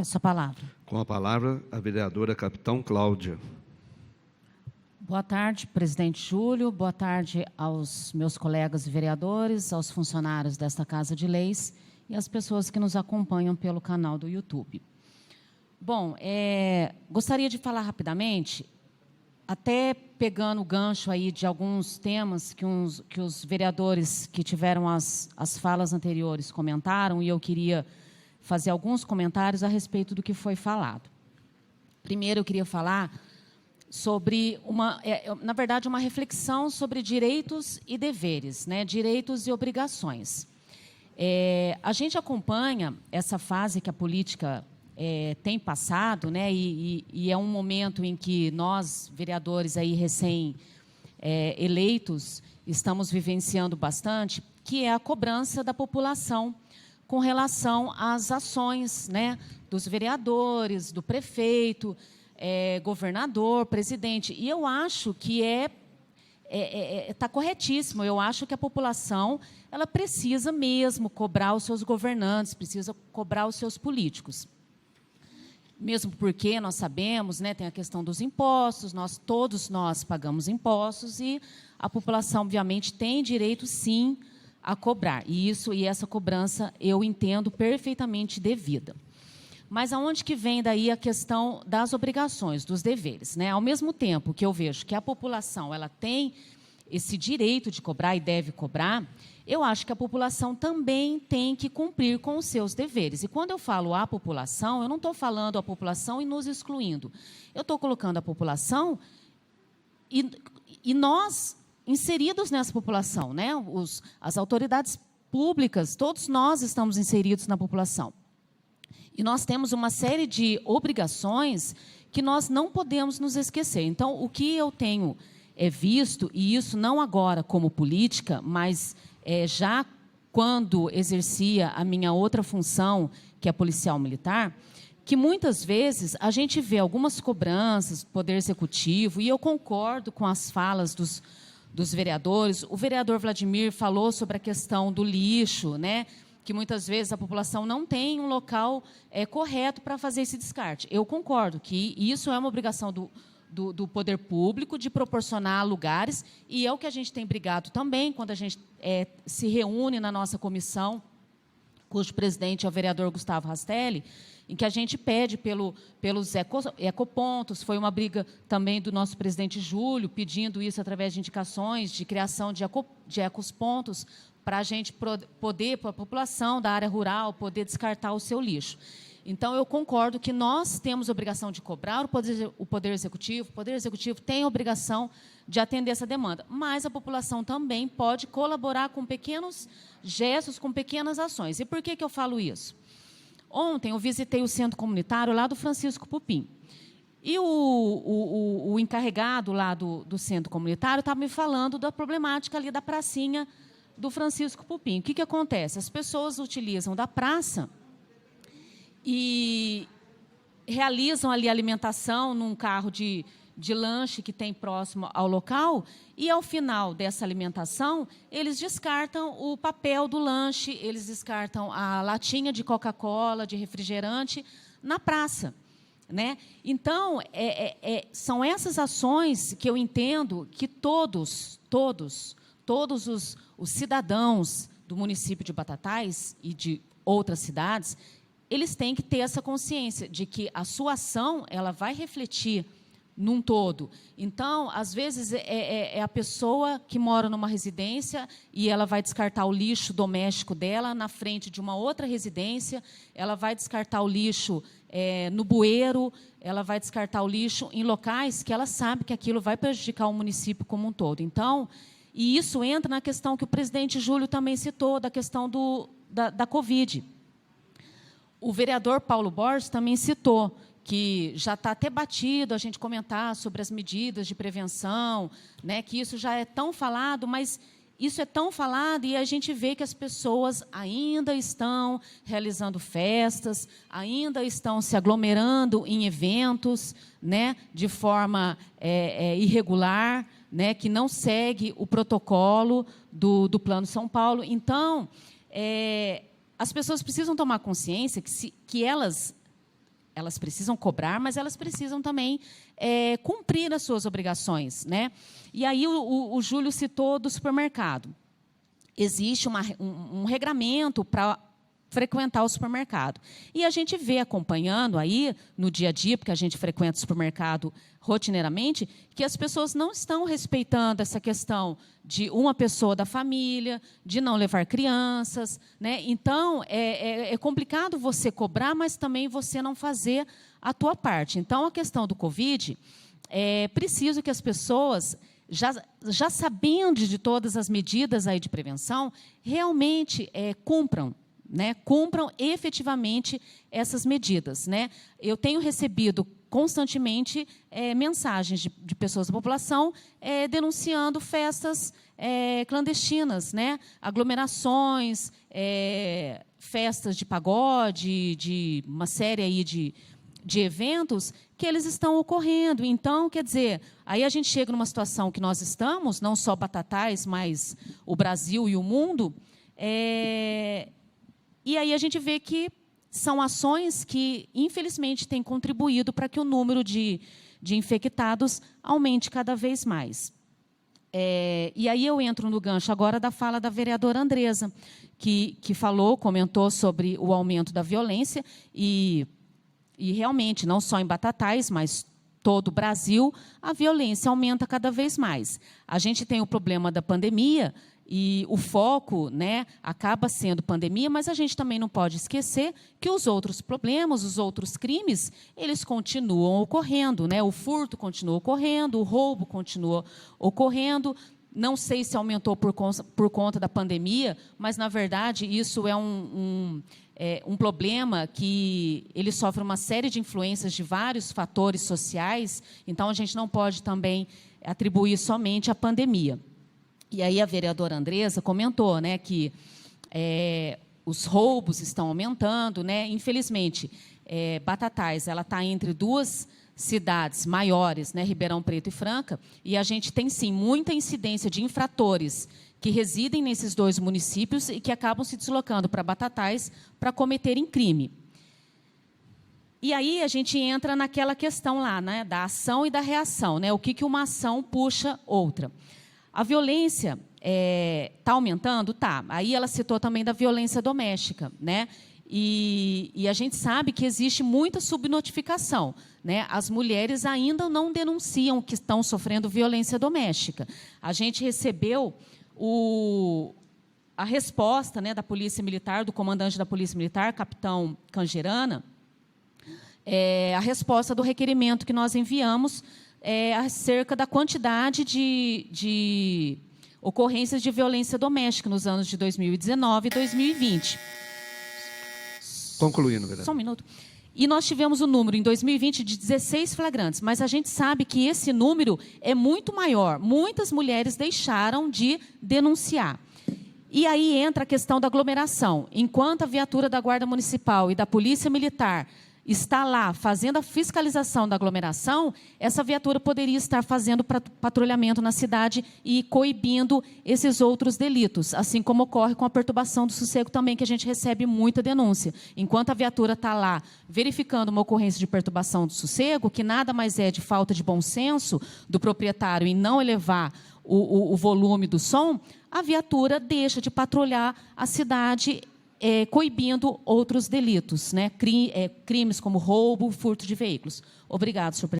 Essa palavra. Com a palavra, a vereadora Capitão Cláudia. Boa tarde, presidente Júlio. Boa tarde aos meus colegas vereadores, aos funcionários desta Casa de Leis e às pessoas que nos acompanham pelo canal do YouTube. Bom, gostaria de falar rapidamente, até pegando o gancho aí de alguns temas que os vereadores que tiveram as falas anteriores comentaram, e eu queria fazer alguns comentários a respeito do que foi falado. Primeiro, eu queria falar sobre, na verdade, uma reflexão sobre direitos e deveres, né? Direitos e obrigações. A gente acompanha essa fase que a política tem passado, né? E é um momento em que nós, vereadores aí recém-eleitos, estamos vivenciando bastante, que é a cobrança da população com relação às ações, né, dos vereadores, do prefeito, governador, presidente. E eu acho que está corretíssimo. Eu acho que a população ela precisa mesmo cobrar os seus governantes, precisa cobrar os seus políticos. Mesmo porque nós sabemos, né, tem a questão dos impostos, todos nós pagamos impostos e a população, obviamente, tem direito, sim, a cobrar. E essa cobrança eu entendo perfeitamente devida. Mas aonde que vem daí a questão das obrigações, dos deveres, né? Ao mesmo tempo que eu vejo que a população ela tem esse direito de cobrar e deve cobrar, eu acho que a população também tem que cumprir com os seus deveres. E quando eu falo a população, eu não estou falando a população e nos excluindo. Eu estou colocando a população e nós inseridos nessa população, né? As autoridades públicas, todos nós estamos inseridos na população. E nós temos uma série de obrigações que nós não podemos nos esquecer. Então, o que eu tenho visto, e isso não agora como política, mas já quando exercia a minha outra função, que é policial militar, que muitas vezes a gente vê algumas cobranças do Poder Executivo, e eu concordo com as falas dos vereadores. O vereador Vladimir falou sobre a questão do lixo, né? Que muitas vezes a população não tem um local correto para fazer esse descarte. Eu concordo que isso é uma obrigação do poder público de proporcionar lugares, e é o que a gente tem brigado também, quando a gente se reúne na nossa comissão, cujo presidente é o vereador Gustavo Rastelli, em que a gente pede pelos ecopontos. Foi uma briga também do nosso presidente Júlio, pedindo isso através de indicações de criação de ecospontos, para a gente poder, para a população da área rural, poder descartar o seu lixo. Então, eu concordo que nós temos obrigação de cobrar o Poder Executivo tem a obrigação de atender essa demanda, mas a população também pode colaborar com pequenos gestos, com pequenas ações. E por que eu falo isso? Ontem eu visitei o centro comunitário lá do Francisco Pupim. E o encarregado lá do centro comunitário estava me falando da problemática ali da pracinha do Francisco Pupim. O que acontece? As pessoas utilizam da praça e realizam ali a alimentação num carro de lanche que tem próximo ao local, e ao final dessa alimentação, eles descartam o papel do lanche, eles descartam a latinha de Coca-Cola, de refrigerante, na praça, né? Então, são essas ações que eu entendo que todos os cidadãos do município de Batatais e de outras cidades, eles têm que ter essa consciência de que a sua ação ela vai refletir num todo. Então, às vezes, é a pessoa que mora numa residência e ela vai descartar o lixo doméstico dela na frente de uma outra residência, ela vai descartar o lixo no bueiro, ela vai descartar o lixo em locais que ela sabe que aquilo vai prejudicar o município como um todo. Então, e isso entra na questão que o presidente Júlio também citou, da questão da Covid. O vereador Paulo Borges também citou que já está até batido a gente comentar sobre as medidas de prevenção, né, que isso já é tão falado, mas isso é tão falado e a gente vê que as pessoas ainda estão realizando festas, ainda estão se aglomerando em eventos, né, de forma irregular, né, que não segue o protocolo do Plano São Paulo. Então, as pessoas precisam tomar consciência que elas elas precisam cobrar, mas elas precisam também cumprir as suas obrigações, né? E aí o Júlio citou do supermercado. Existe um regramento para frequentar o supermercado. E a gente vê acompanhando aí, no dia a dia, porque a gente frequenta o supermercado rotineiramente, que as pessoas não estão respeitando essa questão de uma pessoa da família, de não levar crianças, né? Então, é complicado você cobrar, mas também você não fazer a tua parte. Então, a questão do Covid, é preciso que as pessoas, já sabendo de todas as medidas aí de prevenção, realmente cumpram, né? Cumpram efetivamente essas medidas, né? Eu tenho recebido constantemente mensagens de pessoas da população denunciando festas clandestinas, né? Aglomerações, festas de pagode, de uma série aí de eventos que eles estão ocorrendo. Então, quer dizer, aí a gente chega numa situação que nós estamos, não só Batatais, mas o Brasil e o mundo, e aí a gente vê que são ações que, infelizmente, têm contribuído para que o número de infectados aumente cada vez mais. E aí eu entro no gancho agora da fala da vereadora Andresa, que comentou sobre o aumento da violência e realmente, não só em Batatais, mas todo o Brasil, a violência aumenta cada vez mais. A gente tem o problema da pandemia, e o foco, né, acaba sendo pandemia, mas a gente também não pode esquecer que os outros problemas, os outros crimes, eles continuam ocorrendo, né? O furto continua ocorrendo, o roubo continua ocorrendo. Não sei se aumentou por conta da pandemia, mas, na verdade, isso é um problema que ele sofre uma série de influências de vários fatores sociais, então a gente não pode também atribuir somente à pandemia. E aí a vereadora Andresa comentou, né, que os roubos estão aumentando, né? Infelizmente, Batatais ela está entre duas cidades maiores, né, Ribeirão Preto e Franca, e a gente tem sim muita incidência de infratores que residem nesses dois municípios e que acabam se deslocando para Batatais para cometerem crime. E aí a gente entra naquela questão lá, né, da ação e da reação, né? O que uma ação puxa outra. A violência está aumentando? Tá. Aí ela citou também da violência doméstica, né? E a gente sabe que existe muita subnotificação, né? As mulheres ainda não denunciam que estão sofrendo violência doméstica. A gente recebeu a resposta, né, da Polícia Militar, do comandante da Polícia Militar, capitão Cangerana, a resposta do requerimento que nós enviamos acerca da quantidade de ocorrências de violência doméstica nos anos de 2019 e 2020. Concluindo, vereador. Só um minuto. E nós tivemos o número, em 2020, de 16 flagrantes, mas a gente sabe que esse número é muito maior. Muitas mulheres deixaram de denunciar. E aí entra a questão da aglomeração. Enquanto a viatura da Guarda Municipal e da Polícia Militar está lá fazendo a fiscalização da aglomeração, essa viatura poderia estar fazendo patrulhamento na cidade e coibindo esses outros delitos, assim como ocorre com a perturbação do sossego também, que a gente recebe muita denúncia. Enquanto a viatura está lá verificando uma ocorrência de perturbação do sossego, que nada mais é de falta de bom senso do proprietário em não elevar o volume do som, a viatura deixa de patrulhar a cidade, coibindo outros delitos, né? Crimes como roubo, furto de veículos. Obrigado, senhor presidente.